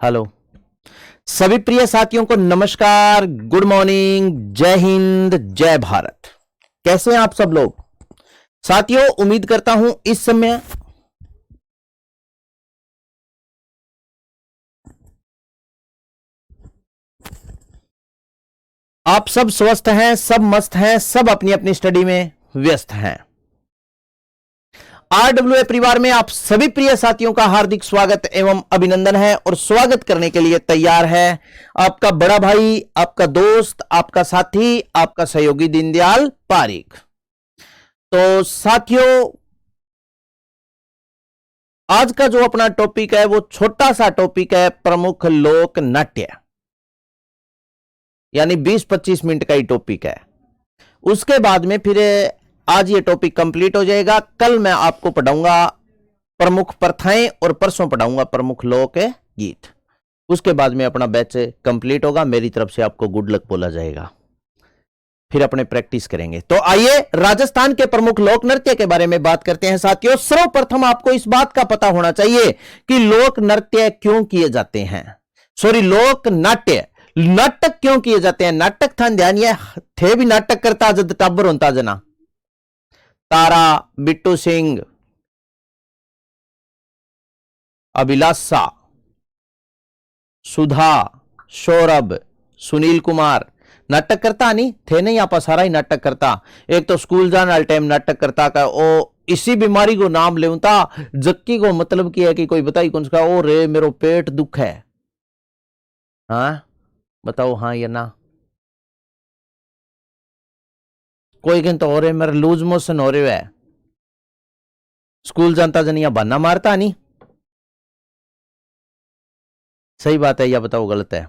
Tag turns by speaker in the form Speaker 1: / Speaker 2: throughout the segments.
Speaker 1: Hello सभी प्रिय साथियों को नमस्कार, गुड मॉर्निंग, जय हिंद, जय भारत। कैसे हैं आप सब लोग साथियों? उम्मीद करता हूं इस समय आप सब स्वस्थ हैं, सब मस्त हैं, सब अपनी अपनी स्टडी में व्यस्त हैं। आरडब्ल्यूए परिवार में आप सभी प्रिय साथियों का हार्दिक स्वागत एवं अभिनंदन है और स्वागत करने के लिए तैयार है आपका बड़ा भाई, आपका दोस्त, आपका साथी, आपका सहयोगी दीनदयाल पारीक। तो साथियों, आज का जो अपना टॉपिक है वो छोटा सा टॉपिक है, प्रमुख लोक नाट्य, यानी 20-25 मिनट का ही टॉपिक है। उसके बाद में फिर आज ये टॉपिक कंप्लीट हो जाएगा। कल मैं आपको पढ़ाऊंगा प्रमुख प्रथाएं और परसों पढ़ाऊंगा प्रमुख लोक गीत। उसके बाद में अपना बैच कंप्लीट होगा। मेरी तरफ से आपको गुड लक बोला जाएगा, फिर अपने प्रैक्टिस करेंगे। तो आइए राजस्थान के प्रमुख लोक नृत्य के बारे में बात करते हैं साथियों। सर्वप्रथम आपको इस बात का पता होना चाहिए कि लोक नृत्य क्यों किए जाते हैं, सॉरी लोक नाट्य, नाटक क्यों किए जाते हैं। नाटक था ध्यान, ये थे भी नाटक करता जब टाबर होता जना, तारा, बिट्टू सिंह, अभिलाषा, सुधा, सौरभ, सुनील कुमार नाटक करता नहीं थे, नहीं आपा सारा ही नाटक करता। एक तो स्कूल जाने वाले टाइम नाटक करता का ओ इसी बीमारी को नाम लेता जक्की को, मतलब की है कि कोई बताई कौन सा, ओ रे मेरो पेट दुख है, हाँ बताओ हाँ या ना। कोई कहता तो हो रहे मेरा लूज मोशन हो रहे है, स्कूल जानता जनिया बहाना मारता नहीं। सही बात है या बताओ गलत है?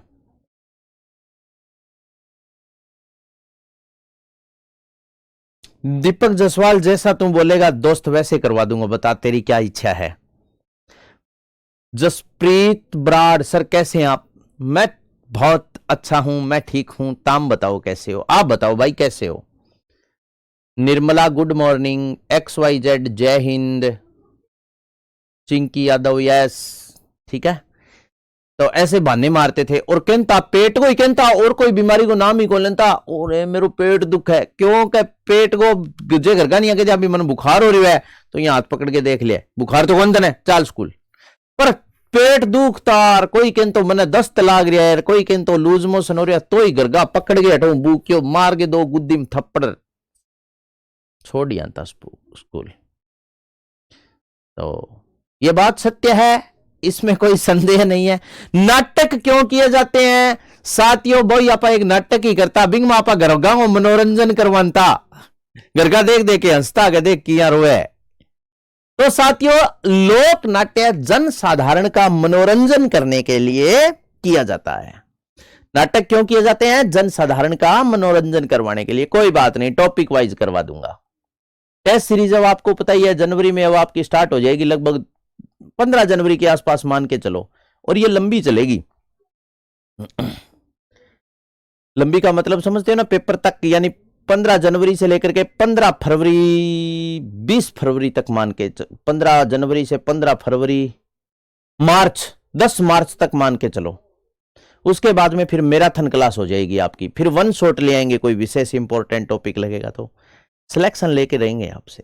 Speaker 1: दीपक जसवाल, जैसा तुम बोलेगा दोस्त वैसे करवा दूंगा, बता तेरी क्या इच्छा है। जसप्रीत ब्राड सर, कैसे हैं आप? मैं बहुत अच्छा हूं, मैं ठीक हूं। ताम बताओ कैसे हो, आप बताओ भाई कैसे हो। निर्मला गुड मॉर्निंग, XYZ जय हिंद, चिंकी यादव यस, ठीक है। तो ऐसे बहाने मारते थे और कहता पेट को ही कहता, और कोई बीमारी को नाम ही को लेता, और मेरे पेट दुख है। क्यों के पेट को गुजे घर का नहीं है कि अभी मन बुखार हो रही है तो यहाँ हाथ पकड़ के देख लिया, बुखार तो कौन है, चाल स्कूल। पर पेट दुखता, कोई कहता मैंने दस्त लाग रहा है, कोई कहता लूज मोशन हो रहा, तो ही घर का पकड़ के हटो बूक्यो मार के दो गुद्दी में थप्पड़ छोड़ दिया था स्कूल। तो ये बात सत्य है, इसमें कोई संदेह नहीं है। नाटक क्यों किए जाते हैं साथियों? भाई आपा एक नाटक ही करता, बिंग आपा घर गांव मनोरंजन करवाता, घर का देख देख के हंसता के देख किया रोए। तो साथियों, लोक नाट्य जन साधारण का मनोरंजन करने के लिए किया जाता है। नाटक क्यों किए जाते हैं? जन साधारण का मनोरंजन करवाने के लिए। कोई बात नहीं, टॉपिक वाइज करवा दूंगा। टेस्ट सीरीज अब आपको पता ही है, जनवरी में अब आपकी स्टार्ट हो जाएगी, लगभग 15 जनवरी के आसपास मान के चलो, और ये लंबी चलेगी। लंबी का मतलब समझते हो ना, पेपर तक, यानी 15 जनवरी से लेकर के 15 फरवरी 20 फरवरी तक मान के, 15 जनवरी से 15 फरवरी मार्च 10 मार्च तक मान के चलो। उसके बाद में फिर मैराथन क्लास हो जाएगी आपकी, फिर वन शॉट ले आएंगे, कोई विशेष इंपॉर्टेंट टॉपिक लगेगा तो सिलेक्शन लेके रहेंगे आपसे,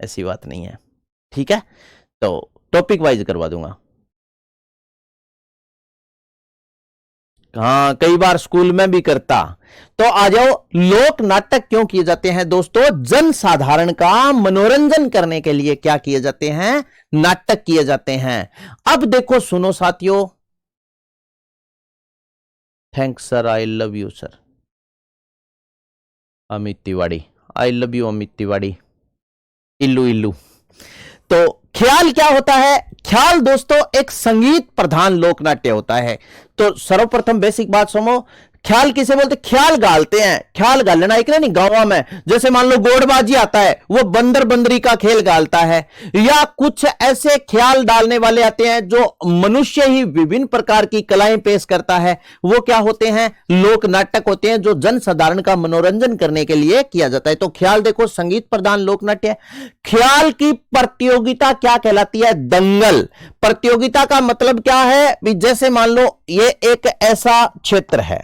Speaker 1: ऐसी बात नहीं है, ठीक है। तो टॉपिक वाइज करवा दूंगा। हाँ, कई बार स्कूल में भी करता। तो आ जाओ, लोक नाटक क्यों किए जाते हैं दोस्तों? जन साधारण का मनोरंजन करने के लिए क्या किए जाते हैं? नाटक किए जाते हैं। अब देखो सुनो साथियों, thanks sir, I love you sir, Amit Tiwari, I love you Amit Tiwari, इल्लू इल्लू। तो ख्याल क्या होता है? ख्याल दोस्तों एक संगीत प्रधान लोक नाट्य होता है। तो सर्वप्रथम बेसिक बात सुनो, ख्याल किसे बोलते? ख्याल गालते हैं, ख्याल गालना एक नहीं गांव में, जैसे मान लो गोड़बाजी आता है, वो बंदर बंदरी का खेल गालता है, या कुछ ऐसे ख्याल डालने वाले आते हैं जो मनुष्य ही विभिन्न प्रकार की कलाएं पेश करता है, वो क्या होते हैं? लोक नाटक होते हैं, जो जनसाधारण का मनोरंजन करने के लिए किया जाता है। तो ख्याल देखो संगीत प्रधान लोक नाट्य है। ख्याल की प्रतियोगिता क्या कहलाती है? दंगल। प्रतियोगिता का मतलब क्या है? जैसे मान लो ये एक ऐसा क्षेत्र है,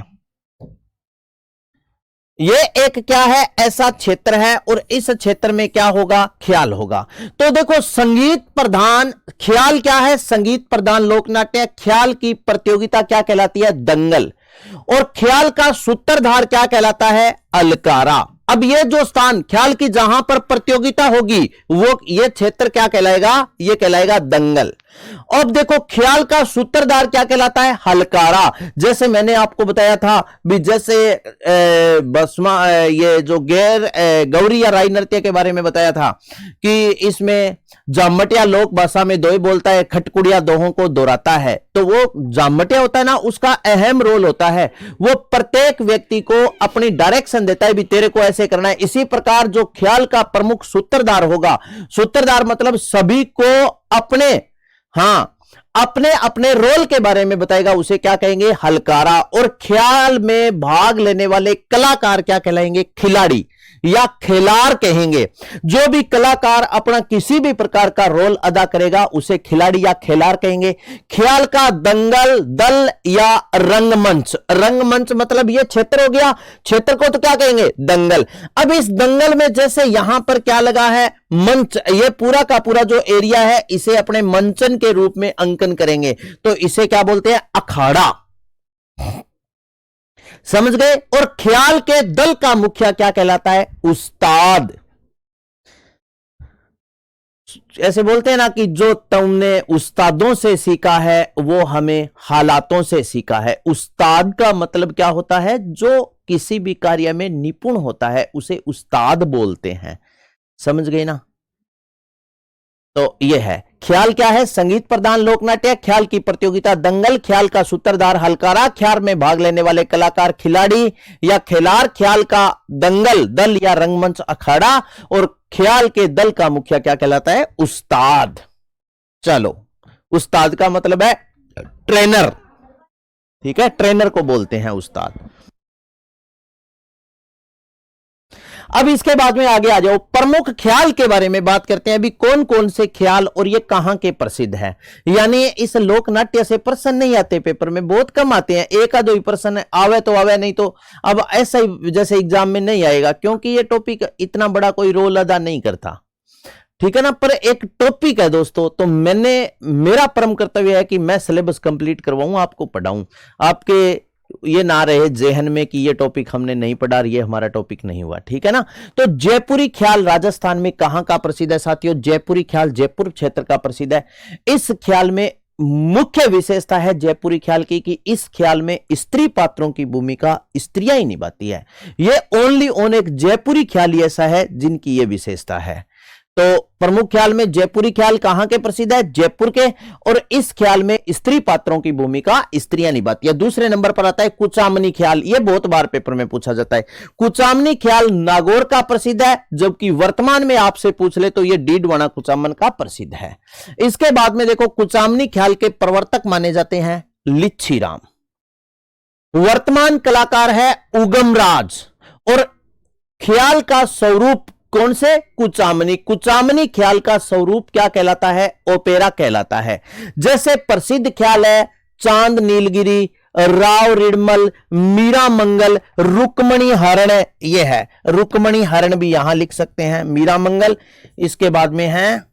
Speaker 1: ये एक क्या है? ऐसा क्षेत्र है, और इस क्षेत्र में क्या होगा? ख्याल होगा। तो देखो संगीत प्रधान ख्याल क्या है? संगीत प्रधान लोकनाट्य। ख्याल की प्रतियोगिता क्या कहलाती है? दंगल। और ख्याल का सूत्रधार क्या कहलाता है? अलकारा। अब ये जो स्थान ख्याल की जहां पर प्रतियोगिता होगी, वो ये क्षेत्र क्या कहलाएगा? ये कहलाएगा दंगल। अब देखो ख्याल का सूत्रधार क्या कहलाता है? हलकारा। जैसे मैंने आपको बताया था भी, जैसे ये जो गौरी या राई नृत्य के बारे में बताया था कि इसमें जामटिया लोक भाषा में दोई बोलता है, खटकुड़िया दोहों को दोहराता है। तो वो जामटिया होता है ना, उसका अहम रोल होता है, वो प्रत्येक व्यक्ति को अपनी डायरेक्शन देता है भी तेरे को ऐसे करना है। इसी प्रकार जो ख्याल का प्रमुख सूत्रधार होगा, सूत्रधार मतलब सभी को अपने अपने अपने रोल के बारे में बताएगा, उसे क्या कहेंगे? हलकारा। और ख्याल में भाग लेने वाले कलाकार क्या कहलाएंगे? खिलाड़ी या खिलाड़ कहेंगे। जो भी कलाकार अपना किसी भी प्रकार का रोल अदा करेगा उसे खिलाड़ी या खिलाड़ कहेंगे। ख्याल का दंगल, दल या रंगमंच। रंगमंच मतलब ये क्षेत्र हो गया, क्षेत्र को तो क्या कहेंगे? दंगल। अब इस दंगल में जैसे यहां पर क्या लगा है? मंच। ये पूरा का पूरा जो एरिया है, इसे अपने मंचन के रूप में अंकन करेंगे, तो इसे क्या बोलते हैं? अखाड़ा। समझ गए? और ख्याल के दल का मुखिया क्या कहलाता है? उस्ताद। ऐसे बोलते हैं ना कि जो तुमने उस्तादों से सीखा है वो हमें हालातों से सीखा है। उस्ताद का मतलब क्या होता है? जो किसी भी कार्य में निपुण होता है उसे उस्ताद बोलते हैं। समझ गए ना? तो यह है ख्याल क्या है? संगीत प्रधान लोकनाट्य। ख्याल की प्रतियोगिता दंगल। ख्याल का सूत्रधार हलकारा। ख्याल में भाग लेने वाले कलाकार खिलाड़ी या खिलाड़। ख्याल का दंगल, दल या रंगमंच अखाड़ा। और ख्याल के दल का मुखिया क्या कहलाता है? उस्ताद। चलो, उस्ताद का मतलब है ट्रेनर। ठीक है, ट्रेनर को बोलते हैं उस्ताद। अब इसके बाद में आगे आ जाओ, प्रमुख ख्याल के बारे में बात करते हैं। अभी कौन कौन से ख्याल और ये कहां के प्रसिद्ध है। यानी इस लोकनाट्य से प्रश्न नहीं आते, पेपर में बहुत कम आते हैं, एक आधो ही प्रश्न आवे तो आवे, नहीं तो अब ऐसा ही जैसे एग्जाम में नहीं आएगा, क्योंकि ये टॉपिक इतना बड़ा कोई रोल अदा नहीं करता। ठीक है ना, पर एक टॉपिक है दोस्तों, तो मेरा परम कर्तव्य है कि मैं सिलेबस कंप्लीट करवाऊं, आपको पढ़ाऊं, आपके ये ना रहे जेहन में कि ये टॉपिक हमने नहीं पढ़ा, ये हमारा टॉपिक नहीं हुआ। ठीक है ना। तो जयपुरी ख्याल राजस्थान में कहां का प्रसिद्ध है साथियों? जयपुरी ख्याल जयपुर क्षेत्र का प्रसिद्ध है। इस ख्याल में मुख्य विशेषता है जयपुरी ख्याल की कि इस ख्याल में स्त्री पात्रों की भूमिका स्त्रियां ही निभाती है। ये ओनली ओन एक जयपुरी ख्याल ही ऐसा है जिनकी ये विशेषता है। तो प्रमुख ख्याल में जयपुरी ख्याल कहां के प्रसिद्ध है? जयपुर के। और इस ख्याल में स्त्री पात्रों की भूमिका स्त्रियां निभाती है। दूसरे नंबर पर आता है कुचामनी ख्याल। यह बहुत बार पेपर में पूछा जाता है। कुचामनी ख्याल नागौर का प्रसिद्ध है, जबकि वर्तमान में आपसे पूछ ले तो यह डीडवाना कुचामन का प्रसिद्ध है। इसके बाद में देखो, कुचामनी ख्याल के प्रवर्तक माने जाते हैं लिच्छीराम। वर्तमान कलाकार है उगमराज। और ख्याल का स्वरूप कौन से? कुचामनी। कुचामनी ख्याल का स्वरूप क्या कहलाता है? ओपेरा कहलाता है। जैसे प्रसिद्ध ख्याल है चांद नीलगिरी, राव रिडमल, मीरा मंगल, रुक्मणी हरण। ये है रुक्मणी हरण, भी यहां लिख सकते हैं, मीरा मंगल। इसके बाद में है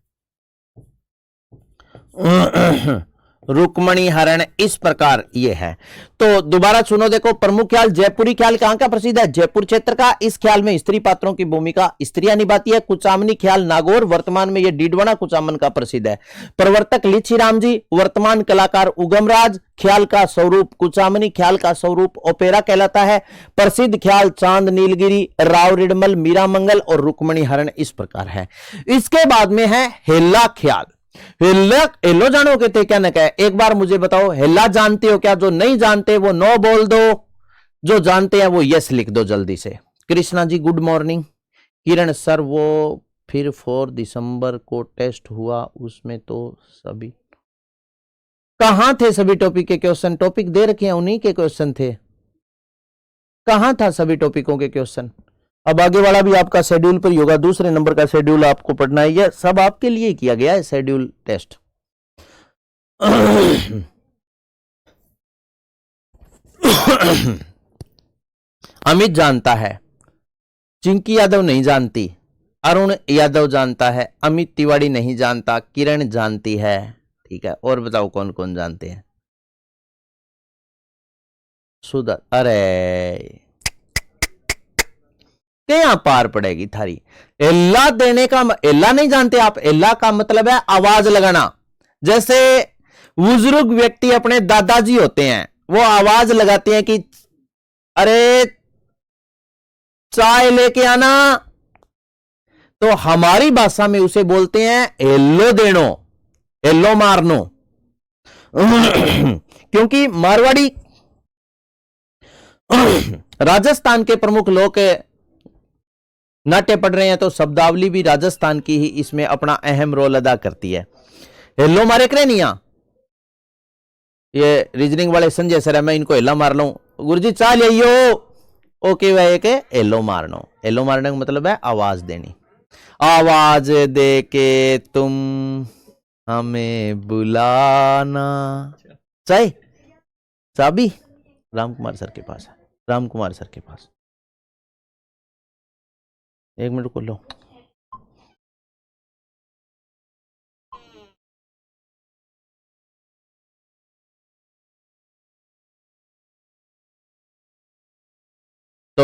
Speaker 1: रुक्मणी हरण। इस प्रकार ये है। तो दोबारा सुनो, देखो, प्रमुख ख्याल जयपुरी ख्याल कहां का प्रसिद्ध है? जयपुर क्षेत्र का। इस ख्याल में स्त्री पात्रों की भूमिका स्त्रियां निभाती है। कुचामनी ख्याल नागौर, वर्तमान में यह डीडवाना कुचामन का प्रसिद्ध है। प्रवर्तक लिच्छीराम जी, वर्तमान कलाकार उगमराज। ख्याल का स्वरूप कुचामनी, ख्याल का स्वरूप ओपेरा कहलाता है। प्रसिद्ध ख्याल चांद नीलगिरी, राव रिडमल, मीरा मंगल और रुक्मणी हरण। इस प्रकार है। इसके बाद में है हेला ख्याल। हेलो जानो कहते क्या न कहे, एक बार मुझे बताओ, हेला जानते हो क्या? जो नहीं जानते वो नो बोल दो। जो जानते हैं वो यस लिख दो जल्दी से। Krishna ji good morning. किरण सर वो फिर 4 दिसंबर को टेस्ट हुआ उसमें तो सभी कहां थे? सभी टॉपिक के क्वेश्चन टॉपिक दे रखे हैं, उन्हीं के क्वेश्चन थे। कहां था सभी टॉपिकों के क्वेश्चन? अब आगे वाला भी आपका शेड्यूल पर ही होगा। दूसरे नंबर का शेड्यूल आपको पढ़ना है, यह सब आपके लिए किया गया है शेड्यूल टेस्ट। अमित जानता है, चिंकी यादव नहीं जानती, अरुण यादव जानता है, अमित तिवारी नहीं जानता, किरण जानती है। ठीक है, और बताओ कौन कौन जानते हैं? सुधा, अरे क्या पार पड़ेगी थारी। एल्ला देने का, एल्ला नहीं जानते आप? एल्ला का मतलब है आवाज लगाना। जैसे बुजुर्ग व्यक्ति अपने दादाजी होते हैं, वो आवाज लगाते हैं कि अरे चाय लेके आना, तो हमारी भाषा में उसे बोलते हैं एल्लो देनो, एल्लो मारनो। क्योंकि मारवाड़ी राजस्थान के प्रमुख लोग नाट्य पढ़ रहे हैं, तो शब्दावली भी राजस्थान की ही इसमें अपना अहम रोल अदा करती है। हेलो मारे करे नहीं, ये रीजनिंग वाले संजय सर है, मैं इनको हेला मार लूं, गुरुजी चाल आइयो, ओके भाई के हेलो मारनो। हेलो मारने का मतलब है आवाज देनी। आवाज दे के तुम हमें बुलाना। चाय चाबी राम कुमार सर के पास है, राम कुमार सर के पास। एक मिनट को लो। तो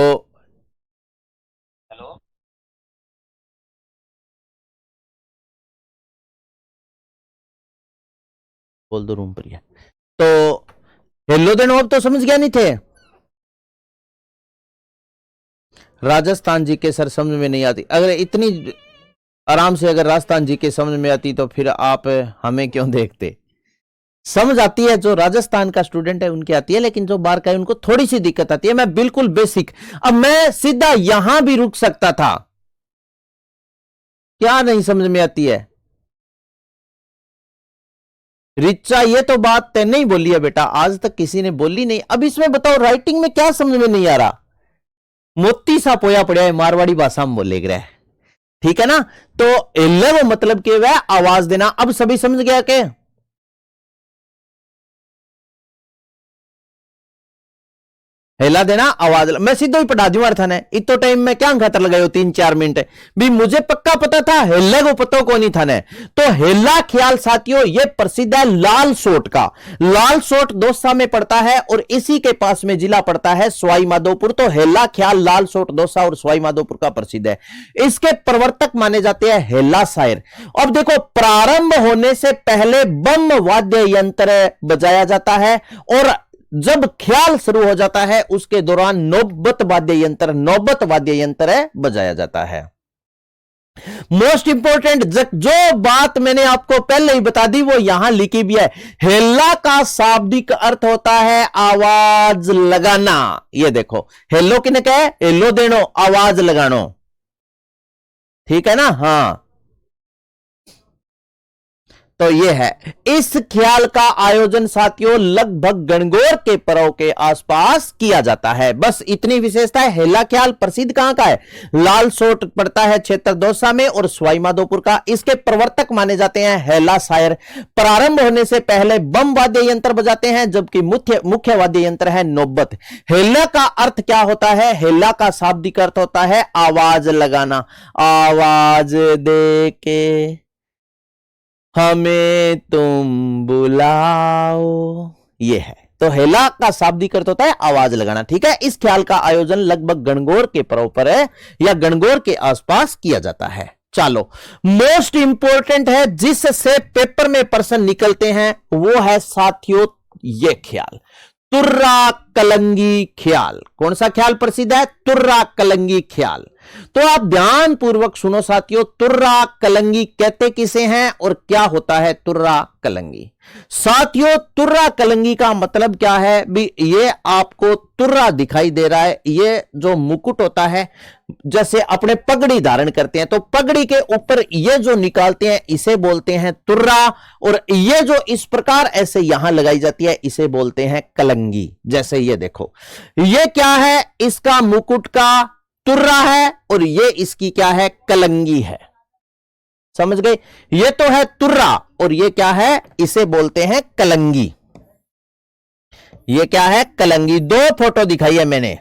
Speaker 1: हेलो, बोल दो रूम पर ही है। तो हेलो देनो, अब तो समझ गया नहीं थे? राजस्थान जी के सर समझ में नहीं आती। अगर इतनी आराम से अगर राजस्थान जी के समझ में आती तो फिर आप हमें क्यों देखते? समझ आती है, जो राजस्थान का स्टूडेंट है उनकी आती है, लेकिन जो बाहर का है उनको थोड़ी सी दिक्कत आती है। मैं बिल्कुल बेसिक, अब मैं सीधा यहां भी रुक सकता था, क्या नहीं समझ में आती है? रिचा ये तो बात तय नहीं बोली है बेटा, आज तक किसी ने बोली नहीं। अब इसमें बताओ राइटिंग में क्या समझ में नहीं आ रहा? मोती सा पोया पड़ा है, मारवाड़ी भाषा में बोले गए। ठीक है ना? तो एल्ले वो मतलब के वह आवाज देना। अब सभी समझ गया के? हेला देना आवाज, मैं सीधो ही पढ़ा दूं था ने। इतो टाइम में क्या खातर लगायो 3-4 मिनट भी, मुझे पक्का पता था, हेले को पता को नहीं था ने। तो हेला ख्याल साथियों ये प्रसिद्ध है लाल सोट का। लाल सोट दौसा में पड़ता है और इसी के पास में जिला पड़ता है सवाई माधोपुर। तो हेला ख्याल, लाल सोट दौसा और सवाई माधोपुर का प्रसिद्ध है। इसके प्रवर्तक माने जाते हैं हेला शायर। अब देखो, प्रारंभ होने से पहले बम वाद्य यंत्र बजाया जाता है और जब ख्याल शुरू हो जाता है उसके दौरान नौबत वाद्य यंत्र बजाया जाता है। मोस्ट इंपोर्टेंट जो बात मैंने आपको पहले ही बता दी वो यहां लिखी भी है। हेला का शाब्दिक अर्थ होता है आवाज लगाना। ये देखो, हेलो किने कहे? हेलो देनो, आवाज लगानो। ठीक है ना? हाँ, तो यह है। इस ख्याल का आयोजन साथियों लगभग गणगौर के पर्व के आसपास किया जाता है। बस इतनी विशेषता है। हेला ख्याल प्रसिद्ध कहां का है? लाल सोट पड़ता है क्षेत्र दौसा में और सवाई माधोपुर का। इसके प्रवर्तक माने जाते हैं हेला शायर। प्रारंभ होने से पहले बम वाद्य यंत्र बजाते हैं, जबकि मुख्य वाद्य यंत्र है नौबत। हेला का अर्थ क्या होता है? हेला का शाब्दिक अर्थ होता है आवाज लगाना। आवाज दे के हमें तुम बुलाओ, ये है। तो हेला का शाब्दिक अर्थ होता है आवाज लगाना। ठीक है, इस ख्याल का आयोजन लगभग गणगौर के पर्व पर है या गणगौर के आसपास किया जाता है। चलो, मोस्ट इंपोर्टेंट है जिससे पेपर में प्रश्न निकलते हैं वो है साथियों ये ख्याल, तुर्रा कलंगी ख्याल। कौन सा ख्याल प्रसिद्ध है? तुर्रा कलंगी ख्याल। तो आप ध्यान पूर्वक सुनो साथियों, तुर्रा कलंगी कहते किसे हैं और क्या होता है तुर्रा कलंगी? साथियों, तुर्रा कलंगी का मतलब क्या है भी? ये आपको तुर्रा दिखाई दे रहा है, ये जो मुकुट होता है, जैसे अपने पगड़ी धारण करते हैं तो पगड़ी के ऊपर ये जो निकालते हैं इसे बोलते हैं तुर्रा, और ये जो इस प्रकार ऐसे यहां लगाई जाती है इसे बोलते हैं कलंगी। जैसे ये देखो, ये क्या है? इसका मुकुट का तुर्रा है और ये इसकी क्या है? कलंगी है। समझ गए? ये तो है तुर्रा और ये क्या है? इसे बोलते हैं कलंगी। ये क्या है? कलंगी। दो फोटो दिखाई है मैंने,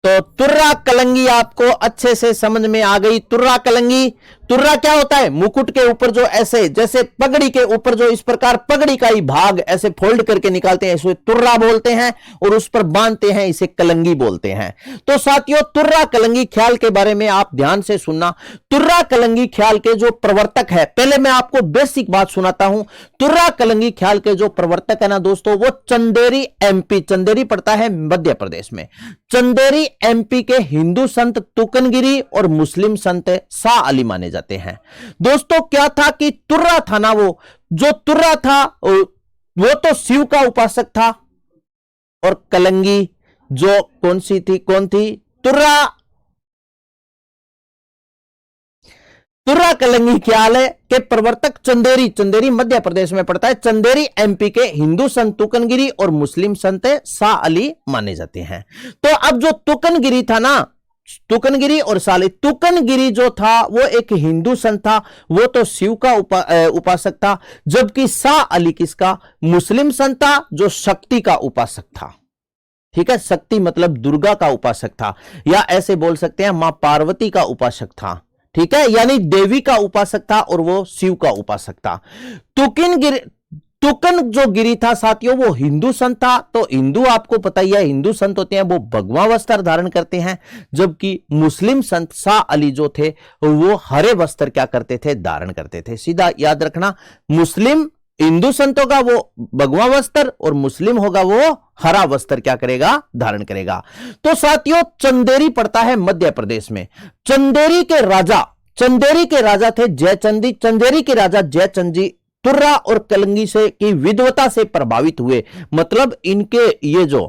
Speaker 1: तो तुर्रा कलंगी आपको अच्छे से समझ में आ गई। तुर्रा कलंगी, तुर्रा क्या होता है? मुकुट के ऊपर जो ऐसे, जैसे पगड़ी के ऊपर जो इस प्रकार पगड़ी का ही भाग ऐसे फोल्ड करके निकालते हैं इसे तुर्रा बोलते हैं, और उस पर बांधते हैं इसे कलंगी बोलते हैं। तो साथियों, तुर्रा कलंगी ख्याल के बारे में आप ध्यान से सुनना। तुर्रा कलंगी ख्याल के जो प्रवर्तक है, पहले मैं आपको बेसिक बात सुनाता हूं। तुर्रा कलंगी ख्याल के जो प्रवर्तक है ना दोस्तों, वो चंदेरी एमपी, चंदेरी पड़ता है मध्य प्रदेश में, चंदेरी एमपी के हिंदू संत तुकनगिरी और मुस्लिम संत शाह अली माने जाते हैं। दोस्तों क्या था कि तुर्रा था ना, वो जो तुर्रा था वो तो शिव का उपासक था, और कलंगी जो कौन सी थी? कौन थी? तुर्रा कलंगी ख्याल के प्रवर्तक चंदेरी, चंदेरी मध्य प्रदेश में पड़ता है, चंदेरी एमपी के हिंदू संत तुकनगिरी और मुस्लिम संत शाह अली माने जाते हैं। तो अब जो तुकनगिरी था ना, तुकनगिरी और शाह अली, तुकनगिरी जो था वो एक हिंदू संत था, वो तो शिव का उपासक था, जबकि शाह अली किसका? मुस्लिम संत था, जो शक्ति का उपासक था। ठीक है, शक्ति मतलब दुर्गा का उपासक था, या ऐसे बोल सकते हैं मां पार्वती का उपासक था। ठीक है, यानी देवी का उपासक था और वो शिव का उपासक था। तुकन जो गिरी था साथियों, वो हिंदू संत था। तो हिंदू आपको पता ही है, हिंदू संत होते हैं वो भगवा वस्त्र धारण करते हैं, जबकि मुस्लिम संत शाह अली जो थे वो हरे वस्त्र क्या करते थे? धारण करते थे। सीधा याद रखना, मुस्लिम हिंदू संतों का वो भगवा वस्त्र और मुस्लिम होगा वो हरा वस्त्र क्या करेगा? धारण करेगा। तो साथियों, चंदेरी पड़ता है मध्य प्रदेश में। चंदेरी के राजा थे जयचंदी। चंदेरी के राजा जयचंद जी तुर्रा और कलंगी से की विद्वता से प्रभावित हुए, मतलब इनके ये जो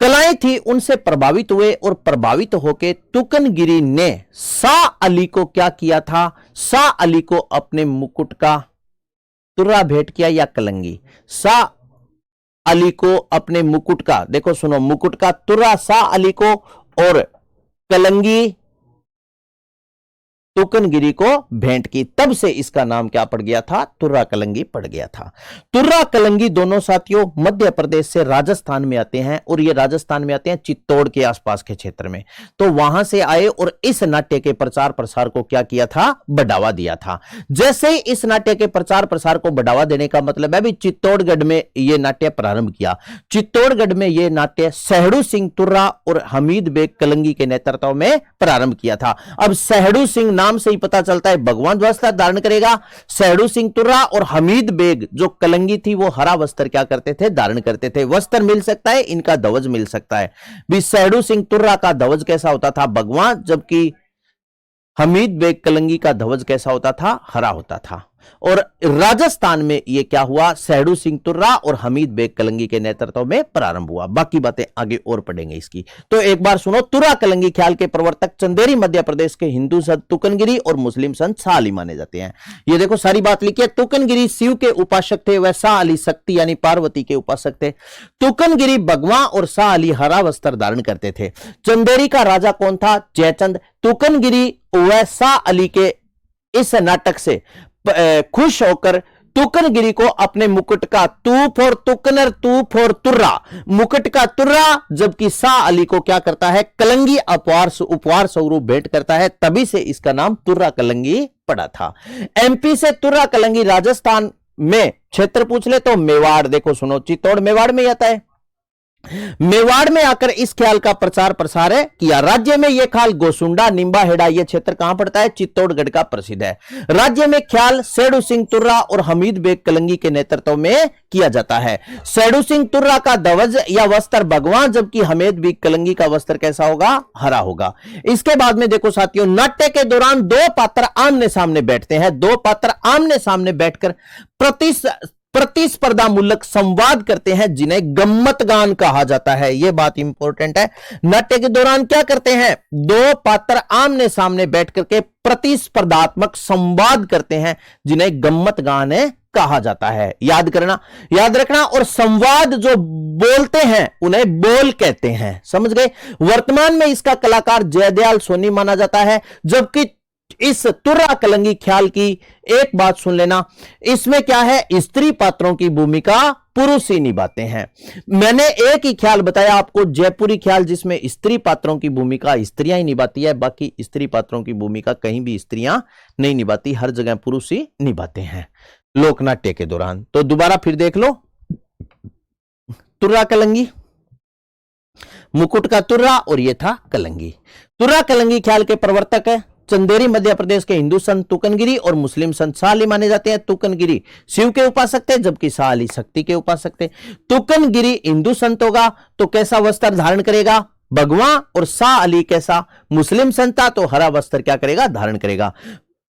Speaker 1: कलाएं थी उनसे प्रभावित हुए, और प्रभावित होकर तुकनगिरी ने शाह अली को क्या किया था? शाह अली को अपने मुकुट का तुर्रा भेंट किया या कलंगी। शाह अली को अपने मुकुट का, देखो सुनो, मुकुट का तुर्रा शाह अली को और कलंगी तुकनगिरी को भेंट की, तब से इसका नाम क्या पड़ गया था? तुर्रा कलंगी पड़ गया था। तुर्रा कलंगी दोनों साथियों मध्य प्रदेश से राजस्थान में आते हैं, और ये राजस्थान में आते हैं चित्तौड़ के आसपास के क्षेत्र में। तो वहां से आए और इस नाट्य के प्रचार प्रसार को क्या किया था? बढ़ावा दिया था। जैसे ही इस नाट्य के प्रचार प्रसार को बढ़ावा देने का मतलब है भी चित्तौड़गढ़ में ये नाट्य प्रारंभ किया। चित्तौड़गढ़ में ये नाट्य सहड़ू सिंह तुर्रा और हमीद बेग कलंगी के नेतृत्व में प्रारंभ किया था। अब सहड़ू सिंह नाम से ही पता चलता है भगवान वस्त्र धारण करेगा। सहड़ू सिंह तुर्रा और हमीद बेग जो कलंगी थी वो हरा वस्त्र क्या करते थे? धारण करते थे। वस्त्र मिल सकता है, इनका ध्वज मिल सकता है भी। सहड़ू सिंह तुर्रा का ध्वज कैसा होता था? भगवान, जबकि हमीद बेग कलंगी का ध्वज कैसा होता था? हरा होता था। और राजस्थान में यह क्या हुआ? सहड़ू सिंह तुर्रा और हमीद बेग कलंगी के नेतृत्व में प्रारंभ हुआ। बाकी बातें आगे और पढ़ेंगे इसकी। तो एक बार सुनो, तुर्रा कलंगी ख्याल के प्रवर्तक चंदेरी मध्य प्रदेश के हिंदू संत तुकनगिरी और मुस्लिम संत शाह अली माने जाते हैं। ये देखो सारी बात लिखी है। तुकनगिरी शिव के उपासक थे, वह शाह अली शक्ति यानी पार्वती के उपासक थे। तुकनगिरी भगवा और शाह अली हरा वस्त्र धारण करते थे। चंदेरी का राजा कौन था? जयचंद। तुकनगिरी वह शाह अली के इस नाटक से खुश होकर तुकनगिरी को अपने मुकुट का तू फॉर तुकनर तू फॉर तुर्रा, मुकुट का तुर्रा, जबकि शाह अली को क्या करता है? कलंगी उपहार स्वरूप भेंट करता है। तभी से इसका नाम तुर्रा कलंगी पड़ा था। एमपी से तुर्रा कलंगी राजस्थान में क्षेत्र पूछ ले तो मेवाड़, देखो सुनो, चित्तौड़ मेवाड़ में आता है। मेवाड़ में आकर इस ख्याल का प्रचार प्रसार किया। राज्य में यह ख्याल गोसुंडा, निंबा, हेड़ा, यह क्षेत्र कहां पड़ता है? चित्तौड़गढ़ का प्रसिद्ध है। राज्य में ख्याल सेडू सिंह तुर्रा और हमीद बेग कलंगी के नेतृत्व में किया जाता है। सेडू सिंह तुर्रा का ध्वज या वस्त्र भगवा, जबकि हमीद बेग कलंगी का वस्त्र कैसा होगा? हरा होगा। इसके बाद में देखो साथियों, नाट्य के दौरान दो पात्र आमने सामने बैठते हैं। दो पात्र आमने सामने बैठकर प्रतिस्पर्धा मूलक संवाद करते हैं, जिन्हें गम्मत गान कहा जाता है। यह बात इंपॉर्टेंट है। नाट्य के दौरान क्या करते हैं? दो पात्र आमने सामने बैठ करके प्रतिस्पर्धात्मक संवाद करते हैं, जिन्हें गम्मत गान कहा जाता है। याद करना, याद रखना। और संवाद जो बोलते हैं उन्हें बोल कहते हैं। समझ गए? वर्तमान में इसका कलाकार जयदयाल सोनी माना जाता है। जबकि इस तुर्रा कलंगी ख्याल की एक बात सुन लेना, इसमें क्या है? स्त्री पात्रों की भूमिका पुरुष ही निभाते हैं। मैंने एक ही ख्याल बताया आपको, जयपुरी ख्याल, जिसमें स्त्री पात्रों की भूमिका स्त्रियां ही निभाती है। बाकी स्त्री पात्रों की भूमिका कहीं भी स्त्रियां नहीं निभाती, हर जगह पुरुष ही निभाते हैं लोकनाट्य के दौरान। तो दोबारा फिर देख लो, तुर्रा कलंगी, मुकुट का तुर्रा और यह था कलंगी। तुर्रा कलंगी ख्याल के प्रवर्तक है चंदेरी मध्य प्रदेश के हिंदू संत तुकनगिरी और मुस्लिम संत शाह अली माने जाते हैं। तुकनगिरी शिव के उपासक थे, जबकि शाह अली शक्ति के उपासक थे। तुकनगिरी हिंदू संत होगा तो कैसा वस्त्र धारण करेगा? भगवा। और शाह अली कैसा? मुस्लिम संत था तो हरा वस्त्र क्या करेगा? धारण करेगा।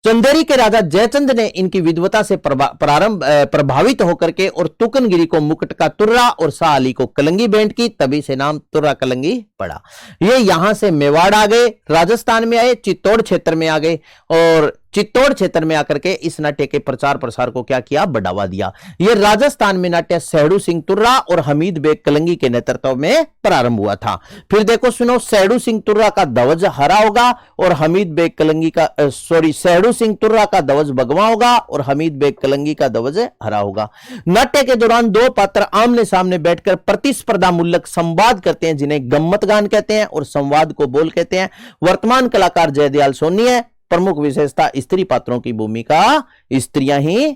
Speaker 1: चंदेरी के राजा जयचंद ने इनकी विद्वता से प्रभावित होकर के और तुकनगिरी को मुकुट का तुर्रा और शाह अली को कलंगी भेंट की, तभी से नाम तुर्रा कलंगी पड़ा। ये यहां से मेवाड़ आ गए, राजस्थान में आए, चित्तौड़ क्षेत्र में आ गए और चित्तौड़ क्षेत्र में आकर के इस नाट्य के प्रचार प्रसार को क्या किया? बढ़ावा दिया। यह राजस्थान में नाट्य सेडू सिंह तुर्रा और हमीद बेग कलंगी के नेतृत्व में प्रारंभ हुआ था। फिर देखो सुनो, सेडू सिंह तुर्रा का ध्वज हरा होगा और हमीद बेग कलंगी का सेडू सिंह तुर्रा का ध्वज भगवा होगा और हमीद बेग कलंगी का ध्वज हरा होगा। नाट्य के दौरान दो पात्र आमने सामने बैठकर प्रतिस्पर्धा मूलक संवाद करते हैं, जिन्हें गम्मत गान कहते हैं और संवाद को बोल कहते हैं। वर्तमान कलाकार जयदयाल सोनी है। प्रमुख विशेषता, स्त्री पात्रों की भूमिका स्त्रियां ही,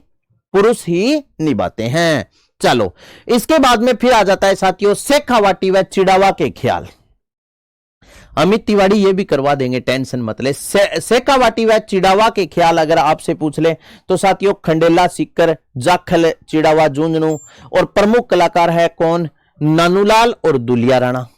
Speaker 1: पुरुष ही निभाते हैं। चलो, इसके बाद में फिर आ जाता है साथियों शेखावाटी व चिड़ावा के ख्याल। अमित तिवारी ये भी करवा देंगे, टेंशन मत ले। शेखावाटी व चिड़ावा के ख्याल अगर आपसे पूछ ले तो साथियों खंडेला, सिक्कर, जाखल, चिड़ावा, झुंझुनू और प्रमुख कलाकार है कौन? नानूलाल और दुलिया राणा।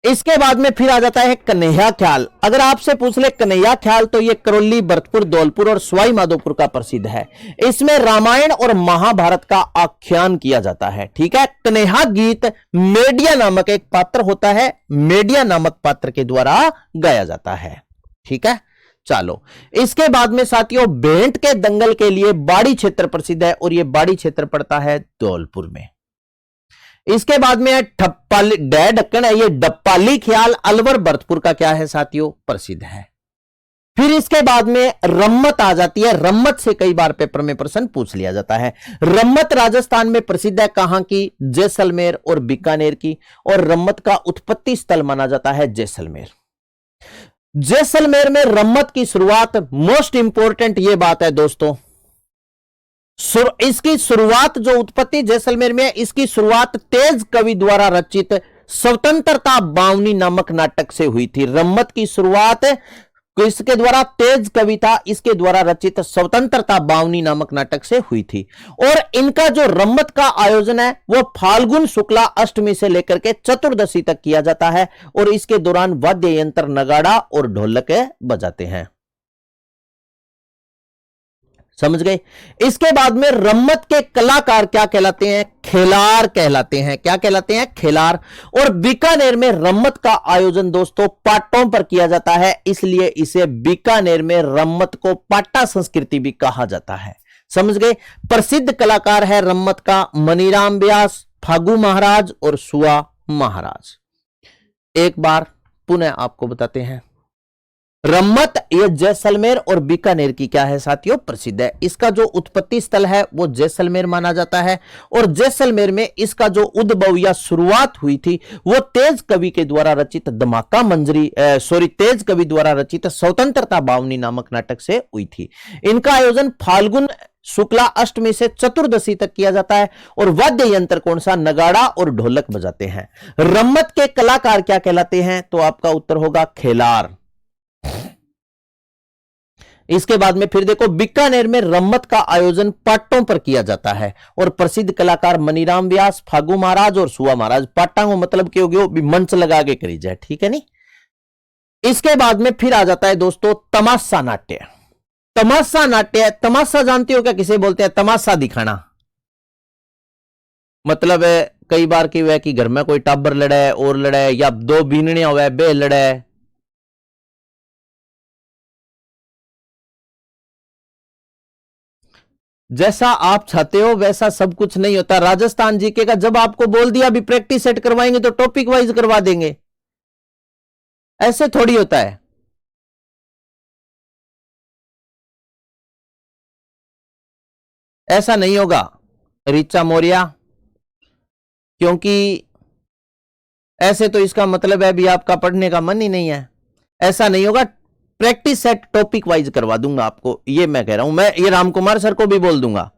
Speaker 1: इसके बाद में फिर आ जाता है कन्हैया ख्याल। अगर आपसे पूछ ले कन्हैया ख्याल तो ये करौली, भरतपुर, धौलपुर और सवाई माधोपुर का प्रसिद्ध है। इसमें रामायण और महाभारत का आख्यान किया जाता है। ठीक है। कन्हैया गीत मेडिया नामक एक पात्र होता है, मेडिया नामक पात्र के द्वारा गाया जाता है। ठीक है। चलो, इसके बाद में साथियों भेंट के दंगल के लिए बाड़ी क्षेत्र प्रसिद्ध है और यह बाड़ी क्षेत्र पड़ता है धौलपुर में। इसके बाद में ठप्पाली ढक्कन है, ये डप्पाली ख्याल अलवर, भरतपुर का क्या है साथियों? प्रसिद्ध है। फिर इसके बाद में रम्मत आ जाती है। रम्मत से कई बार पेपर में प्रश्न पूछ लिया जाता है। रम्मत राजस्थान में प्रसिद्ध है, कहां की? जैसलमेर और बीकानेर की। और रम्मत का उत्पत्ति स्थल माना जाता है जैसलमेर। जैसलमेर में रम्मत की शुरुआत, मोस्ट इंपोर्टेंट ये बात है दोस्तों, इसकी शुरुआत जो उत्पत्ति जैसलमेर में है, इसकी शुरुआत तेज कवि द्वारा रचित स्वतंत्रता बावनी नामक नाटक से हुई थी। रम्मत की शुरुआत इसके द्वारा, तेज कवि था, इसके द्वारा रचित स्वतंत्रता बावनी नामक नाटक से हुई थी। और इनका जो रम्मत का आयोजन है वो फाल्गुन शुक्ला अष्टमी से लेकर के चतुर्दशी तक किया जाता है और इसके दौरान वाद्य यंत्र नगाड़ा और ढोलक बजाते हैं। समझ गए? इसके बाद में रम्मत के कलाकार क्या कहलाते हैं? खेलार कहलाते हैं। क्या कहलाते हैं? खेलार। और बीकानेर में रम्मत का आयोजन दोस्तों पाटों पर किया जाता है, इसलिए इसे बीकानेर में रम्मत को पाटा संस्कृति भी कहा जाता है। समझ गए? प्रसिद्ध कलाकार है रम्मत का मनीराम व्यास, फागू महाराज और सुआ महाराज। एक बार पुनः आपको बताते हैं, रम्मत ये जैसलमेर और बीकानेर की क्या है साथियों? प्रसिद्ध है। इसका जो उत्पत्ति स्थल है वो जैसलमेर माना जाता है और जैसलमेर में इसका जो उद्भव या शुरुआत हुई थी वो तेज कवि के द्वारा रचित धमाका मंजरी तेज कवि द्वारा रचित स्वतंत्रता बावनी नामक नाटक से हुई थी। इनका आयोजन फाल्गुन शुक्ला अष्टमी से चतुर्दशी तक किया जाता है। और वाद्य यंत्र कौन सा? नगाड़ा और ढोलक बजाते हैं। रम्मत के कलाकार क्या कहलाते हैं? तो आपका उत्तर होगा खेलार। इसके बाद में फिर देखो, बीकानेर में रम्मत का आयोजन पाटों पर किया जाता है और प्रसिद्ध कलाकार मनीराम व्यास, फागू महाराज और सुआ महाराज। पाटा को मतलब क्यों गयो मंच लगा के करी जाए, ठीक है नहीं। इसके बाद में फिर आ जाता है दोस्तों तमाशा नाट्य। तमाशा नाट्य, तमाशा जानते हो क्या किसे बोलते हैं? तमाशा दिखाना मतलब कई बार की वह कि घर में कोई टाबर लड़े और लड़े, या दो बीननिया हुए बे लड़े, जैसा आप चाहते हो वैसा सब कुछ नहीं होता। राजस्थान जीके का जब आपको बोल दिया अभी प्रैक्टिस सेट करवाएंगे तो टॉपिक वाइज करवा देंगे, ऐसे थोड़ी होता है। ऐसा नहीं होगा ऋचा मौर्य, क्योंकि ऐसे तो इसका मतलब है भी आपका पढ़ने का मन ही नहीं है। ऐसा नहीं होगा, प्रैक्टिस सेट टॉपिक वाइज करवा दूंगा आपको, ये मैं कह रहा हूं। मैं ये रामकुमार सर को भी बोल दूंगा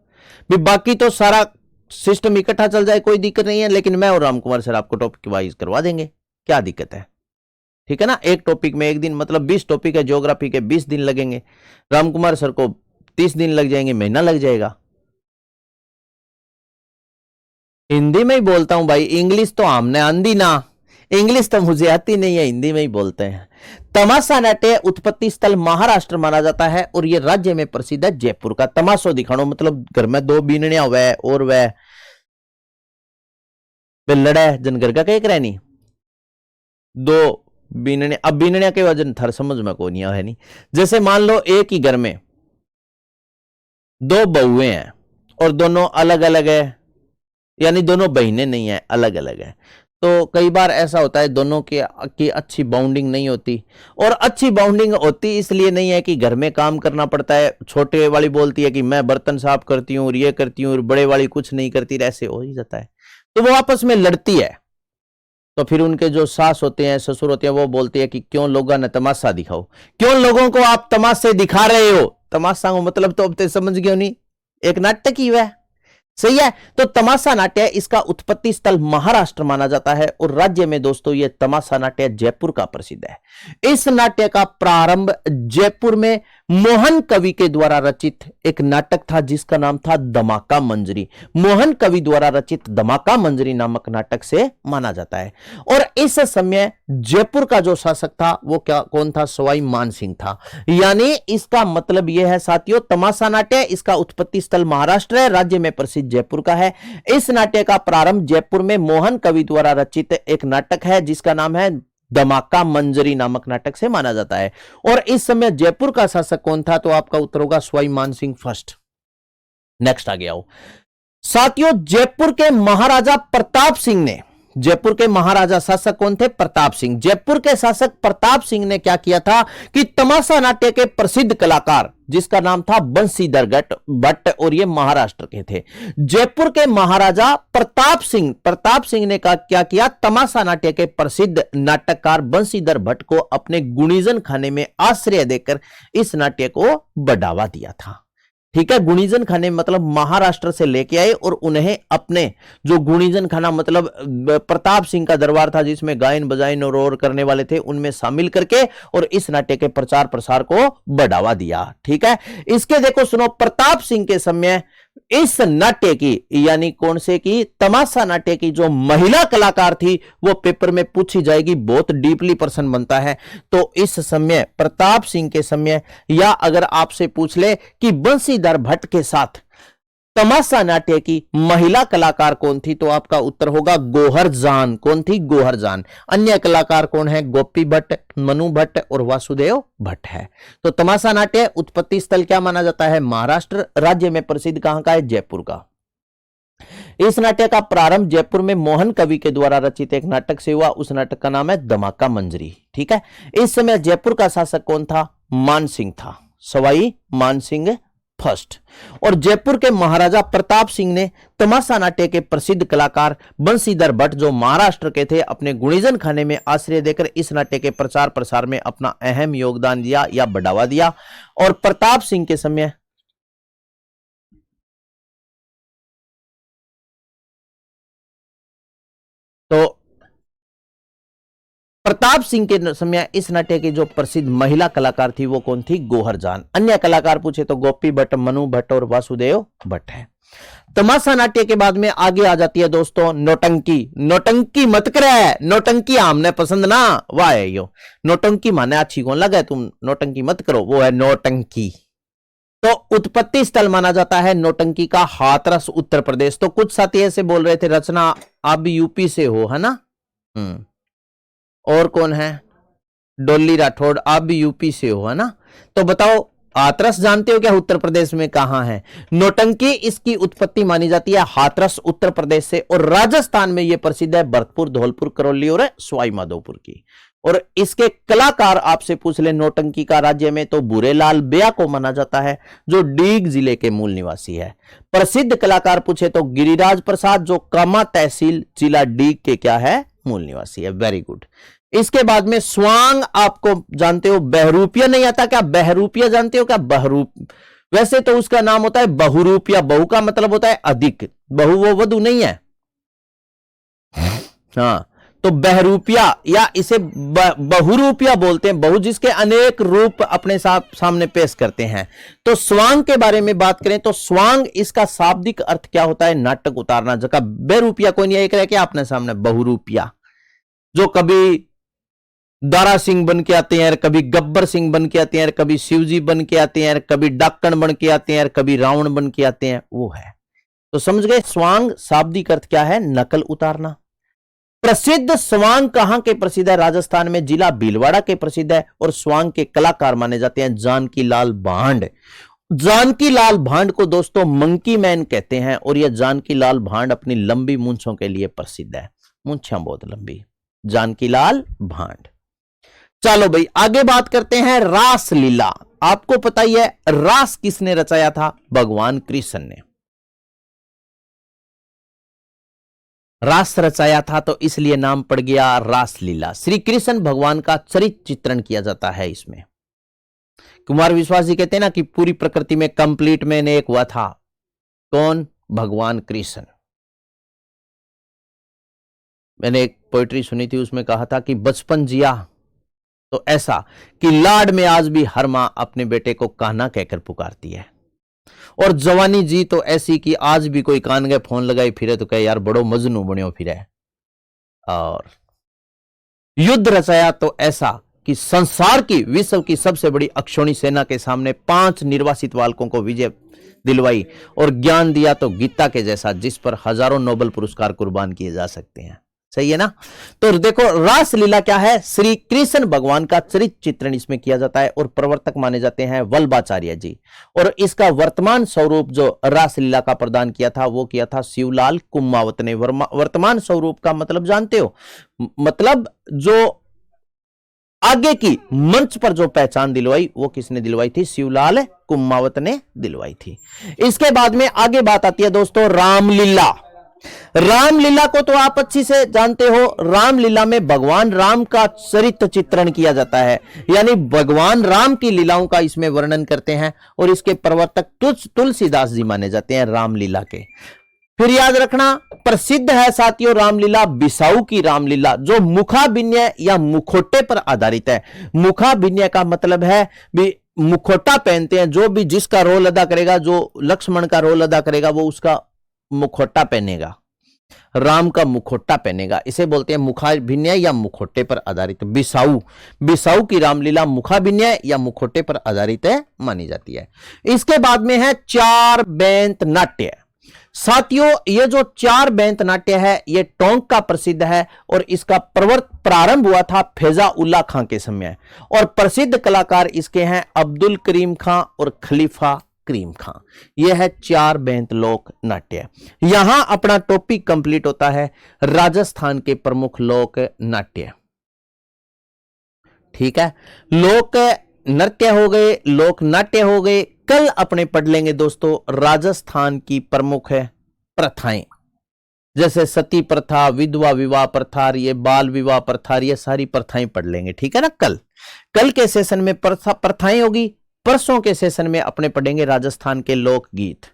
Speaker 1: भी, बाकी तो सारा सिस्टम इकट्ठा चल जाए कोई दिक्कत नहीं है, लेकिन मैं और रामकुमार सर आपको टॉपिक वाइज करवा देंगे, क्या दिक्कत है, ठीक है ना। एक टॉपिक में एक दिन, मतलब 20 टॉपिक है ज्योग्राफी के, 20 दिन लगेंगे। रामकुमार सर को 30 दिन लग जाएंगे, महीना लग जाएगा। हिंदी में ही बोलता हूं भाई, इंग्लिश तो हमने आंधी ना, इंग्लिश तो मुझे आती नहीं है, हिंदी में ही बोलते हैं। तमाशा नाट्य उत्पत्ति स्थल महाराष्ट्र माना जाता है और यह राज्य में प्रसिद्ध है जयपुर का। तमाशो दिखानो मतलब घर में दो बीननिया हुए और वह लड़ा जन घर का कह रहे नहीं, दो बीननिया। अब बीननिया के वजन थर समझ में को नहीं है नहीं। जैसे मान लो एक ही घर में दो बहुएं हैं और दोनों अलग अलग है, यानी दोनों बहनें नहीं है, अलग अलग है, तो कई बार ऐसा होता है दोनों की अच्छी बाउंडिंग नहीं होती। और अच्छी बाउंडिंग होती इसलिए नहीं है कि घर में काम करना पड़ता है, छोटे वाली बोलती है कि मैं बर्तन साफ करती हूँ और ये करती हूँ, और बड़े वाली कुछ नहीं करती, ऐसे हो ही जाता है, तो वो आपस में लड़ती है। तो फिर उनके जो सास होते हैं, ससुर होते हैं, वो बोलते हैं कि क्यों लोगों ने तमाशा दिखाओ, क्यों लोगों को आप तमाशे दिखा रहे हो। तमाशा को मतलब तो अब तो समझ गए नहीं, एक नाटक ही है, सही है। तो तमाशा नाट्य इसका उत्पत्ति स्थल महाराष्ट्र माना जाता है और राज्य में दोस्तों ये तमाशा नाट्य जयपुर का प्रसिद्ध है। इस नाट्य का प्रारंभ जयपुर में मोहन कवि के द्वारा रचित एक नाटक था जिसका नाम था धमाका मंजरी। मोहन कवि द्वारा रचित धमाका मंजरी नामक नाटक से माना जाता है। और इस समय जयपुर का जो शासक था वो कौन था? सवाई मानसिंह था। यानी इसका मतलब यह है साथियों, तमाशा नाट्य इसका उत्पत्ति स्थल महाराष्ट्र है, राज्य में प्रसिद्ध जयपुर का है। इस नाट्य का प्रारंभ जयपुर में मोहन कवि द्वारा रचित एक नाटक है जिसका नाम है धमाका मंजरी नामक नाटक से माना जाता है। और इस समय जयपुर का शासक कौन था? तो आपका उत्तर होगा सवाई मानसिंह फर्स्ट। नेक्स्ट आ गया हो साथियों, जयपुर के महाराजा प्रताप सिंह ने, जयपुर के महाराजा शासक कौन थे? प्रताप सिंह। जयपुर के शासक प्रताप सिंह ने क्या किया था कि तमाशा नाट्य के प्रसिद्ध कलाकार जिसका नाम था बंशीधर भट्ट, और ये महाराष्ट्र के थे। जयपुर के महाराजा प्रताप सिंह ने क्या किया? तमाशा नाट्य के प्रसिद्ध नाटककार बंशीधर भट्ट को अपने गुणीजन खाने में आश्रय देकर इस नाट्य को बढ़ावा दिया था। ठीक है, गुणीजन खाने मतलब महाराष्ट्र से लेके आए और उन्हें अपने जो गुणीजन खाना मतलब प्रताप सिंह का दरबार था जिसमें गायन बजायन और करने वाले थे, उनमें शामिल करके और इस नाट्य के प्रचार प्रसार को बढ़ावा दिया। ठीक है, इसके देखो सुनो, प्रताप सिंह के समय इस नाट्य की, यानी कौन से की? तमाशा नाट्य की जो महिला कलाकार थी वो पेपर में पूछी जाएगी, बहुत डीपली प्रश्न बनता है। तो इस समय प्रताप सिंह के समय, या अगर आपसे पूछ ले कि बंशीधर भट्ट के साथ तमाशा नाट्य की महिला कलाकार कौन थी, तो आपका उत्तर होगा गोहर जान। कौन थी? गोहर जान। अन्य कलाकार कौन है? गोपी भट्ट, मनु भट्ट और वासुदेव भट्ट है। तो तमाशा नाट्य उत्पत्ति स्थल क्या माना जाता है? महाराष्ट्र। राज्य में प्रसिद्ध कहां का है? जयपुर का। इस नाट्य का प्रारंभ जयपुर में मोहन कवि के द्वारा रचित एक नाटक से हुआ। उस नाटक का नाम है धमाका मंजरी। ठीक है, इस समय जयपुर का शासक कौन था? मानसिंह था, सवाई मानसिंह फर्स्ट। और जयपुर के महाराजा प्रताप सिंह ने तमाशा नाट्य के प्रसिद्ध कलाकार बंशीधर भट्ट जो महाराष्ट्र के थे अपने गुणीजन खाने में आश्रय देकर इस नाट्य के प्रचार प्रसार में अपना अहम योगदान दिया या बढ़ावा दिया। और प्रताप सिंह के समय तो प्रताप सिंह के समय इस नाट्य की जो प्रसिद्ध महिला कलाकार थी वो कौन थी? गोहर जान। अन्य कलाकार पूछे तो गोपी भट्ट, मनु भट्ट और वासुदेव भट्ट है। तमाशा नाट्य के बाद में आगे आ जाती है दोस्तों नौटंकी। नौटंकी मत करे, नौटंकी हमने पसंद ना, वाह है यो नौटंकी माने अच्छी कौन लगे, तुम नौटंकी मत करो, वो है नौटंकी। तो उत्पत्ति स्थल माना जाता है नौटंकी का हाथरस उत्तर प्रदेश। तो कुछ साथी ऐसे बोल रहे थे रचना आप भी यूपी से हो, है ना? और कौन है? डोली राठौड़, आप भी यूपी से हो, है ना? तो बताओ हाथरस जानते हो क्या उत्तर प्रदेश में कहां है? नौटंकी इसकी उत्पत्ति मानी जाती है हाथरस उत्तर प्रदेश से, और राजस्थान में यह प्रसिद्ध है भरतपुर, धौलपुर, करौली और सवाई माधोपुर की। और इसके कलाकार आपसे पूछ ले नौटंकी का राज्य में, तो भूरेलाल बेया को माना जाता है जो डीग जिले के मूल निवासी है। प्रसिद्ध कलाकार पूछे तो गिरिराज प्रसाद जो कामा तहसील जिला डीग के क्या है? मूल निवासी है। Very good. इसके बाद में स्वांग आपको जानते हो, बहरूपिया नहीं आता क्या? बहरूपिया जानते हो क्या? बहरूप वैसे तो उसका नाम होता है बहुरूपिया। बहु का मतलब होता है अधिक, बहु वो वधु नहीं है। हाँ, तो बहरूपिया या इसे बहुरूपिया बोलते हैं, बहु जिसके अनेक रूप अपने सामने पेश करते हैं। तो स्वांग के बारे में बात करें तो स्वांग इसका शाब्दिक अर्थ क्या होता है? नाटक उतारना। जगह बहरूपिया कोई नहीं, एक रह के अपने सामने बहुरूपिया, जो कभी दारा सिंह बन के आते हैं, कभी गब्बर सिंह बन के आते हैं, कभी शिवजी बन के आते हैं, कभी डाकण बन के आते हैं, कभी रावण बन के आते हैं, वो है। तो समझ गए स्वांग शाब्दिक अर्थ क्या है? नकल उतारना। प्रसिद्ध स्वांग कहां के प्रसिद्ध है? राजस्थान में जिला भीलवाड़ा के प्रसिद्ध है, और स्वांग के कलाकार माने जाते हैं जानकी लाल भांड। जानकी लाल भांड को दोस्तों मंकी मैन कहते हैं, और यह जानकी लाल भांड अपनी लंबी मूंछों के लिए प्रसिद्ध है। मूंछें बहुत लंबी, जानकी लाल भांड। चलो भाई आगे बात करते हैं रास लीला। आपको पता ही है रास किसने रचाया था? भगवान कृष्ण ने रास रचाया था, तो इसलिए नाम पड़ गया रास लीला। श्री कृष्ण भगवान का चरित्र चित्रण किया जाता है इसमें। कुमार विश्वास जी कहते हैं ना कि पूरी प्रकृति में कंप्लीट मैन एक हुआ था, कौन? भगवान कृष्ण। मैंने एक पोइट्री सुनी थी, उसमें कहा था कि बचपन जिया तो ऐसा कि लाड में आज भी हर मां अपने बेटे को कान्हा कहकर पुकारती है, और जवानी जी तो ऐसी कि आज भी कोई कान के फोन लगाई फिरे तो कहे यार बड़ो मजनू बन्यो फिरे। और युद्ध रचाया तो ऐसा कि संसार की, विश्व की सबसे बड़ी अक्षौणी सेना के सामने 5 निर्वासित बालकों को विजय दिलवाई, और ज्ञान दिया तो गीता के जैसा जिस पर हजारों नोबेल पुरस्कार कुर्बान किए जा सकते हैं। सही है ना? तो देखो रास लीला क्या है? श्री कृष्ण भगवान का चरित्र चित्रण इसमें किया जाता है, और प्रवर्तक माने जाते हैं वल्लभाचार्य जी। और इसका वर्तमान स्वरूप जो रास लीला का प्रदान किया था वो किया था शिवलाल कुमावत ने। वर्तमान स्वरूप का मतलब जानते हो? मतलब जो आगे की मंच पर जो पहचान दिलवाई वो किसने दिलवाई थी? शिवलाल कुमावत ने दिलवाई थी। इसके बाद में आगे बात आती है दोस्तों रामलीला। रामलीला को तो आप अच्छी से जानते हो। रामलीला में भगवान राम का चरित्र चित्रण किया जाता है, यानी भगवान राम की लीलाओं का इसमें वर्णन करते हैं, और इसके प्रवर्तक तुलसीदास जी माने जाते हैं रामलीला के। फिर याद रखना प्रसिद्ध है साथियों रामलीला बिसाऊ की रामलीला, जो मुखाभिनय या मुखोटे पर आधारित है। मुखाभिनय का मतलब है भी मुखोटा पहनते हैं, जो भी जिसका रोल अदा करेगा, जो लक्ष्मण का रोल अदा करेगा वो उसका मुखोटा पहनेगा, राम का मुखोटा पहनेगा। इसे बोलते हैं मुखाभिनय या मुखोटे पर आधारित बिसाऊ। बिसाऊ की रामलीला मुखाभिनय या मुखोटे पर आधारित है मानी जाती है। इसके बाद में है 4 बेंत नाट्य। साथियों ये जो 4 बेंत नाट्य है ये टोंक का प्रसिद्ध है, और इसका प्रारंभ हुआ था फैजा उल्ला खां के समय, और प्रसिद्ध कलाकार इसके हैं अब्दुल करीम खां और खलीफा करीम खां। यह है 4 बेंत लोक नाट्य। यहां अपना टॉपिक कंप्लीट होता है राजस्थान के प्रमुख लोक नाट्य। ठीक है, लोक नृत्य हो गए, लोक नाट्य हो गए। कल अपने पढ़ लेंगे दोस्तों राजस्थान की प्रमुख प्रथाएं, जैसे सती प्रथा, विधवा विवाह प्रथा, ये बाल विवाह प्रथा, ये सारी प्रथाएं पढ़ लेंगे। ठीक है ना? कल के सेशन में प्रथाएं होगी, परसों के सेशन में अपने पढ़ेंगे राजस्थान के लोकगीत,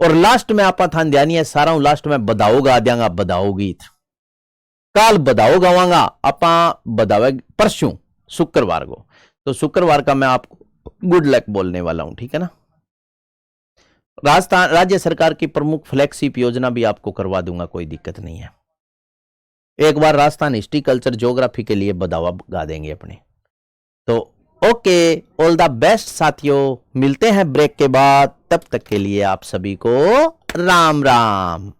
Speaker 1: और लास्ट में आपका ध्यान है सारा हूं लास्ट में बधाओ गा देंगे, बधाओ गीत। काल बधाओ गावांगा आपा बधावे परसों शुक्रवार को। तो शुक्रवार का मैं आपको गुड लक बोलने वाला हूं, ठीक है ना। राजस्थान राज्य सरकार की प्रमुख फ्लैगशिप योजना भी आपको करवा दूंगा, कोई दिक्कत नहीं है। एक बार राजस्थान हिस्ट्री कल्चर ज्योग्राफी के लिए बधावा गा देंगे अपने। तो ओके, ऑल द बेस्ट साथियों, मिलते हैं ब्रेक के बाद, तब तक के लिए आप सभी को राम राम।